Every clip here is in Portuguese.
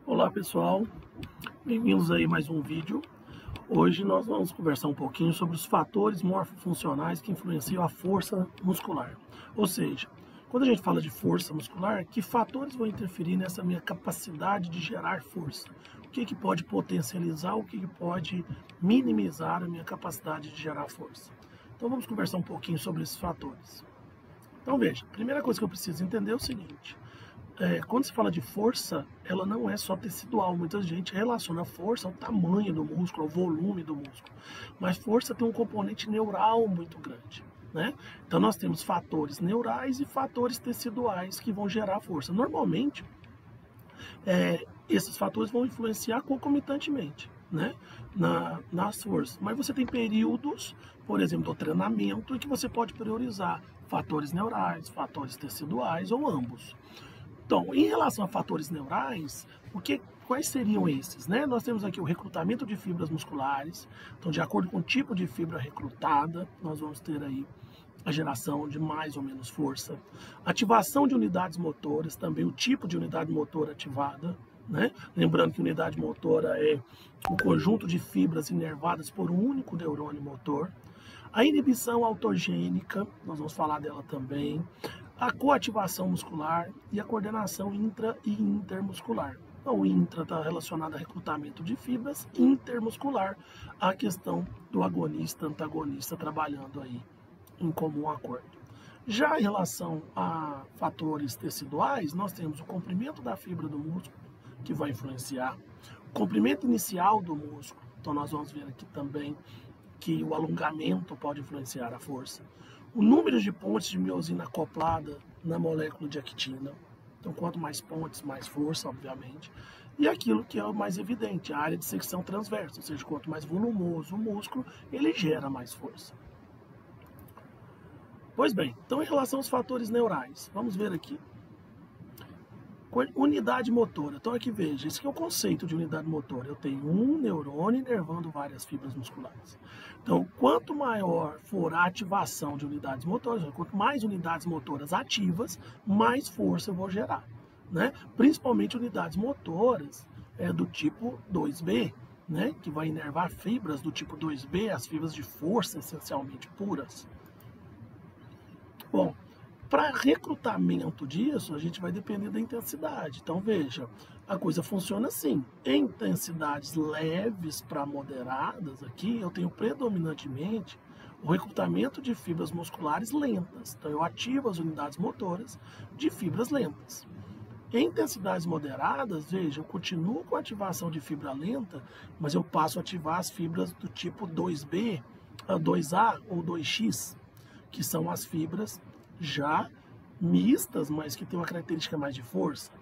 Olá pessoal, bem-vindos aí a mais um vídeo. Hoje nós vamos conversar um pouquinho sobre os fatores morfofuncionais que influenciam a força muscular. Ou seja, quando a gente fala de força muscular, que fatores vão interferir nessa minha capacidade de gerar força? O que pode potencializar, o que pode minimizar a minha capacidade de gerar força? Então vamos conversar um pouquinho sobre esses fatores. Então veja, a primeira coisa que eu preciso entender é o seguinte: quando se fala de força, ela não é só tecidual. Muita gente relaciona a força ao tamanho do músculo, ao volume do músculo. Mas força tem um componente neural muito grande, né? Então nós temos fatores neurais e fatores teciduais que vão gerar força. Normalmente, esses fatores vão influenciar concomitantemente, né, nas forças. Mas você tem períodos, por exemplo, do treinamento, em que você pode priorizar fatores neurais, fatores teciduais ou ambos. Então, em relação a fatores neurais, quais seriam esses, né? Nós temos aqui o recrutamento de fibras musculares. Então, de acordo com o tipo de fibra recrutada, nós vamos ter aí a geração de mais ou menos força. Ativação de unidades motoras, também o tipo de unidade motora ativada, né? Lembrando que unidade motora é o conjunto de fibras inervadas por um único neurônio motor. A inibição autogênica, nós vamos falar dela também. A coativação muscular e a coordenação intra e intermuscular. Então, o intra está relacionado a recrutamento de fibras, intermuscular, a questão do agonista-antagonista trabalhando aí em comum acordo. Já em relação a fatores teciduais, nós temos o comprimento da fibra do músculo, que vai influenciar, o comprimento inicial do músculo, então nós vamos ver aqui também que o alongamento pode influenciar a força, o número de pontes de miosina acoplada na molécula de actina, então quanto mais pontes, mais força, obviamente, e aquilo que é o mais evidente, a área de secção transversa, ou seja, quanto mais volumoso o músculo, ele gera mais força. Pois bem, então em relação aos fatores neurais, vamos ver aqui. Unidade motora. Então aqui veja, esse aqui é o conceito de unidade motora. Eu tenho um neurônio inervando várias fibras musculares. Então, quanto maior for a ativação de unidades motoras, quanto mais unidades motoras ativas, mais força eu vou gerar, né? Principalmente unidades motoras do tipo 2B, né? Que vai inervar fibras do tipo 2B, as fibras de força essencialmente puras. Bom, para recrutamento disso, a gente vai depender da intensidade. Então, veja, a coisa funciona assim. Em intensidades leves para moderadas, aqui eu tenho predominantemente o recrutamento de fibras musculares lentas. Então, eu ativo as unidades motoras de fibras lentas. Em intensidades moderadas, veja, eu continuo com a ativação de fibra lenta, mas eu passo a ativar as fibras do tipo 2B, 2A ou 2X, que são as fibras já mistas, mas que tem uma característica mais de força.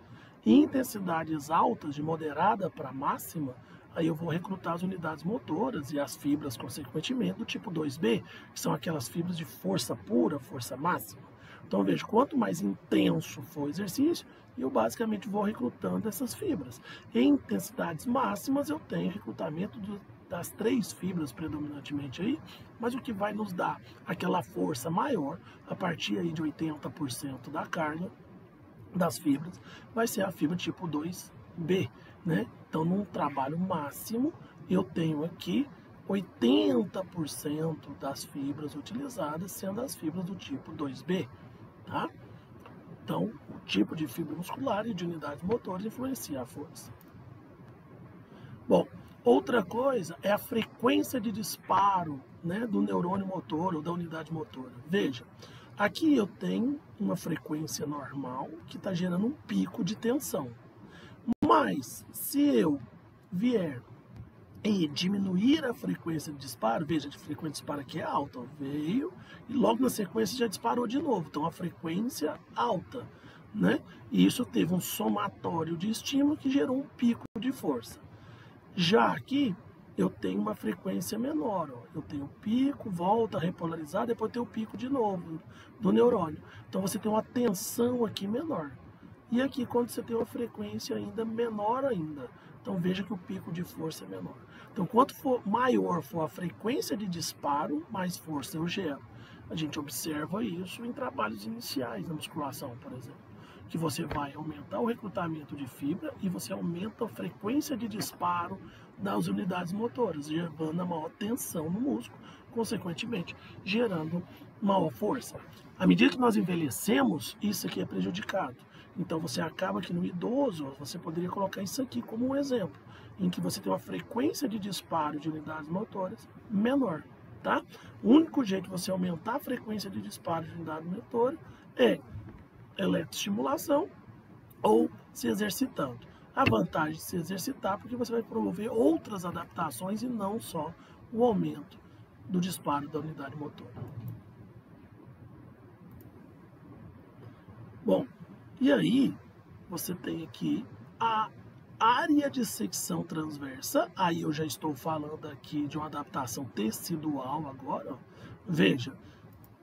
Em intensidades altas, de moderada para máxima, aí eu vou recrutar as unidades motoras e as fibras, consequentemente, do tipo 2B, que são aquelas fibras de força pura, força máxima. Então, veja, quanto mais intenso for o exercício, eu basicamente vou recrutando essas fibras. Em intensidades máximas, eu tenho recrutamento das 3 fibras predominantemente aí, mas o que vai nos dar aquela força maior, a partir aí de 80% da carga das fibras, vai ser a fibra tipo 2B, né? Então, num trabalho máximo, eu tenho aqui 80% das fibras utilizadas sendo as fibras do tipo 2B, tá? Então, o tipo de fibra muscular e de unidades motoras influencia a força. Bom, outra coisa é a frequência de disparo, né, do neurônio motor ou da unidade motora. Veja, aqui eu tenho uma frequência normal que está gerando um pico de tensão. Mas, se eu vier e diminuir a frequência de disparo, veja, a frequência de disparo aqui é alta, veio e logo na sequência já disparou de novo. Então, a frequência alta, né? E isso teve um somatório de estímulo que gerou um pico de força. Já aqui, eu tenho uma frequência menor, ó. Eu tenho pico, volta a repolarizar, depois tem o pico de novo do neurônio. Então, você tem uma tensão aqui menor. E aqui, quando você tem uma frequência ainda menor ainda, então veja que o pico de força é menor. Então, quanto maior for a frequência de disparo, mais força eu gero. A gente observa isso em trabalhos iniciais na musculação, por exemplo. que você vai aumentar o recrutamento de fibra e você aumenta a frequência de disparo das unidades motoras, gerando a maior tensão no músculo, consequentemente gerando maior força. À medida que nós envelhecemos, isso aqui é prejudicado. Então você acaba que no idoso, você poderia colocar isso aqui como um exemplo, em que você tem uma frequência de disparo de unidades motoras menor, tá? O único jeito de você aumentar a frequência de disparo de unidade motora é eletroestimulação ou se exercitando. A vantagem de se exercitar porque você vai promover outras adaptações e não só o aumento do disparo da unidade motora. Bom, e aí você tem aqui a área de secção transversa. Aí eu já estou falando aqui de uma adaptação tecidual agora. Ó. Veja,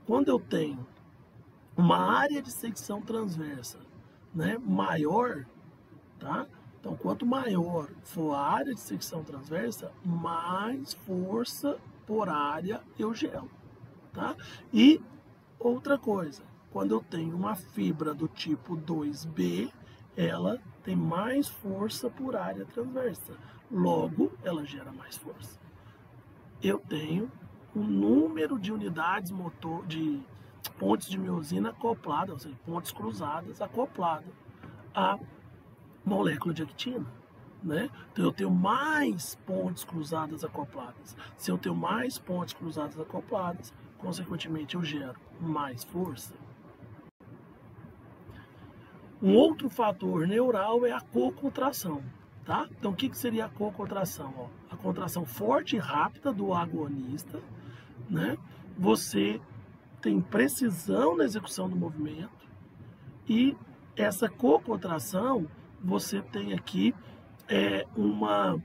quando eu tenho uma área de secção transversa, né, maior, tá? Então, quanto maior for a área de secção transversa, mais força por área eu gero, tá? E outra coisa, quando eu tenho uma fibra do tipo 2B, ela tem mais força por área transversa. Logo, ela gera mais força. Eu tenho um número de unidades motor, de pontes de miosina acopladas, ou seja, pontes cruzadas acopladas à molécula de actina, né? Então eu tenho mais pontes cruzadas acopladas. Se eu tenho mais pontes cruzadas acopladas, consequentemente eu gero mais força. Um outro fator neural é a cocontração, tá? Então o que seria a cocontração? Ó, a contração forte e rápida do agonista, né? Você tem precisão na execução do movimento e essa cocontração você tem aqui uma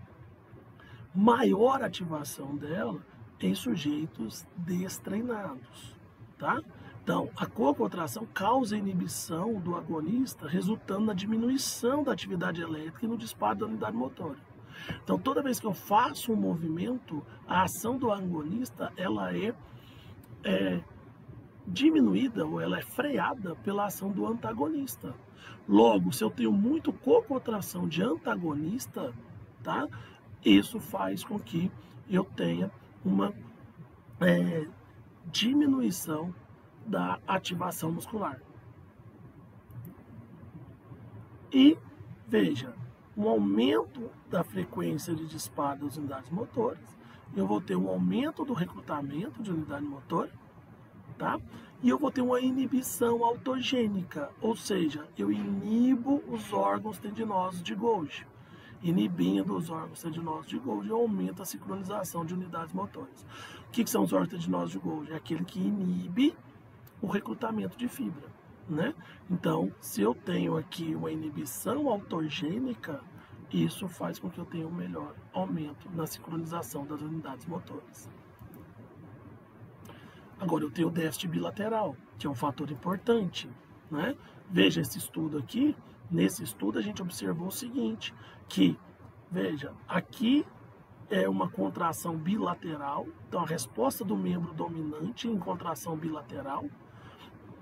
maior ativação dela em sujeitos destreinados, tá? Então, a cocontração causa inibição do agonista, resultando na diminuição da atividade elétrica e no disparo da unidade motora. Então, toda vez que eu faço um movimento, a ação do agonista ela é diminuída ou ela é freada pela ação do antagonista. Logo, se eu tenho muito cocontração de antagonista, tá? Isso faz com que eu tenha uma diminuição da ativação muscular. E, veja, um aumento da frequência de disparo das unidades motoras, eu vou ter um aumento do recrutamento de unidade motora, tá? E eu vou ter uma inibição autogênica, ou seja, eu inibo os órgãos tendinosos de Golgi. Inibindo os órgãos tendinosos de Golgi, eu aumento a sincronização de unidades motoras. O que são os órgãos tendinosos de Golgi? É aquele que inibe o recrutamento de fibra, né? Então, se eu tenho aqui uma inibição autogênica, isso faz com que eu tenha um melhor aumento na sincronização das unidades motoras. Agora, eu tenho o déficit bilateral, que é um fator importante, né? Veja esse estudo aqui. Nesse estudo, a gente observou o seguinte, que, veja, aqui é uma contração bilateral, então a resposta do membro dominante em contração bilateral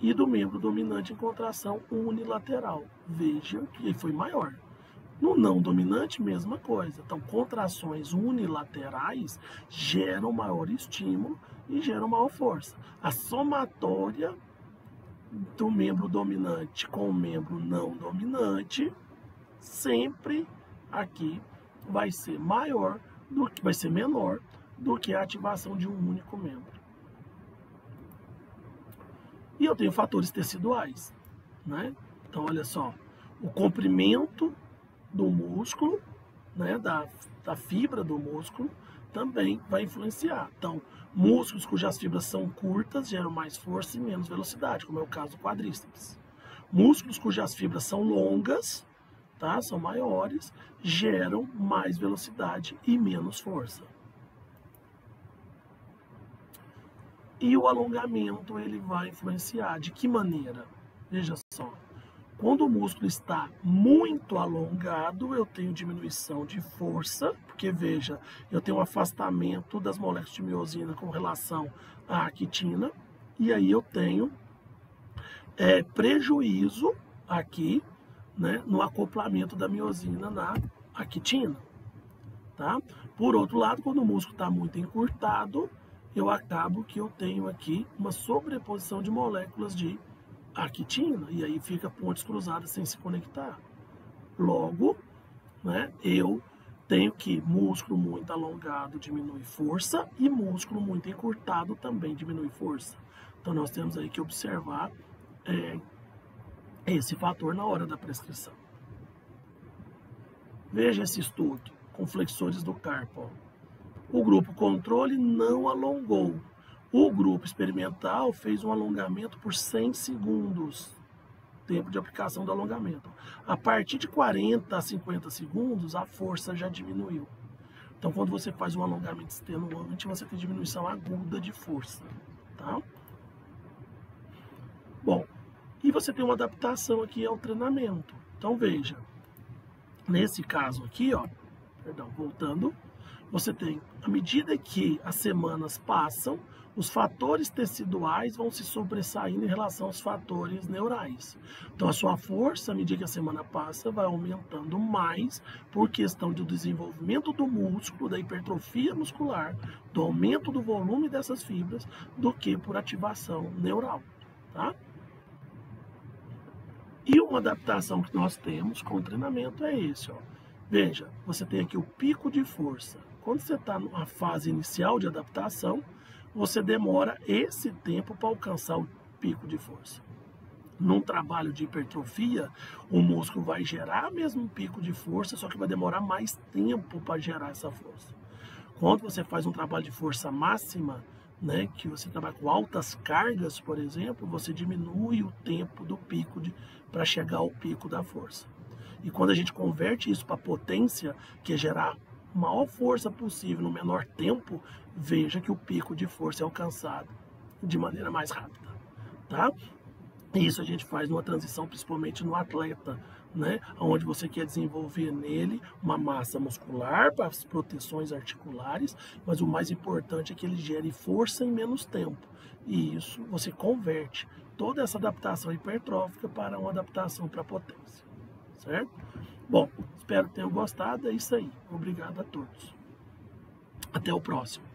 e do membro dominante em contração unilateral. Veja que foi maior. No não dominante, mesma coisa. Então, contrações unilaterais geram maior estímulo e geram maior força. A somatória do membro dominante com o membro não dominante sempre aqui vai ser maior do que vai ser menor do que a ativação de um único membro. E eu tenho fatores teciduais, né? Então olha só, o comprimento do músculo, né, da fibra do músculo também vai influenciar. Então, músculos cujas fibras são curtas geram mais força e menos velocidade, como é o caso do quadríceps. Músculos cujas fibras são longas, tá, são maiores, geram mais velocidade e menos força. E o alongamento ele vai influenciar. De que maneira? Veja só. Quando o músculo está muito alongado, eu tenho diminuição de força, porque veja, eu tenho um afastamento das moléculas de miosina com relação à actina, e aí eu tenho prejuízo, aqui, né, no acoplamento da miosina na actina, tá? Por outro lado, quando o músculo está muito encurtado, eu acabo que eu tenho aqui uma sobreposição de moléculas de actina, e aí fica pontes cruzadas sem se conectar. Logo, né, eu tenho que músculo muito alongado diminui força e músculo muito encurtado também diminui força. Então nós temos aí que observar esse fator na hora da prescrição. Veja esse estudo com flexores do carpo. O grupo controle não alongou. O grupo experimental fez um alongamento por 100 segundos. Tempo de aplicação do alongamento. A partir de 40 a 50 segundos, a força já diminuiu. Então, quando você faz um alongamento extenuante, você tem diminuição aguda de força, tá? Bom, e você tem uma adaptação aqui ao treinamento. Então, veja, nesse caso aqui, ó, perdão, voltando, você tem, à medida que as semanas passam, os fatores teciduais vão se sobressaindo em relação aos fatores neurais. Então, a sua força, à medida que a semana passa, vai aumentando mais por questão do desenvolvimento do músculo, da hipertrofia muscular, do aumento do volume dessas fibras, do que por ativação neural, tá? E uma adaptação que nós temos com o treinamento é esse, ó. Veja, você tem aqui o pico de força. Quando você está numa fase inicial de adaptação, você demora esse tempo para alcançar o pico de força. Num trabalho de hipertrofia, o músculo vai gerar mesmo um pico de força, só que vai demorar mais tempo para gerar essa força. Quando você faz um trabalho de força máxima, né, que você trabalha com altas cargas, por exemplo, você diminui o tempo do pico para chegar ao pico da força. E quando a gente converte isso para potência, que é gerar a maior força possível no menor tempo, veja que o pico de força é alcançado de maneira mais rápida, tá? Isso a gente faz numa transição, principalmente no atleta, né? Onde você quer desenvolver nele uma massa muscular para as proteções articulares, mas o mais importante é que ele gere força em menos tempo. E isso você converte toda essa adaptação hipertrófica para uma adaptação para potência, certo? Bom, espero que tenham gostado, é isso aí. Obrigado a todos. Até o próximo.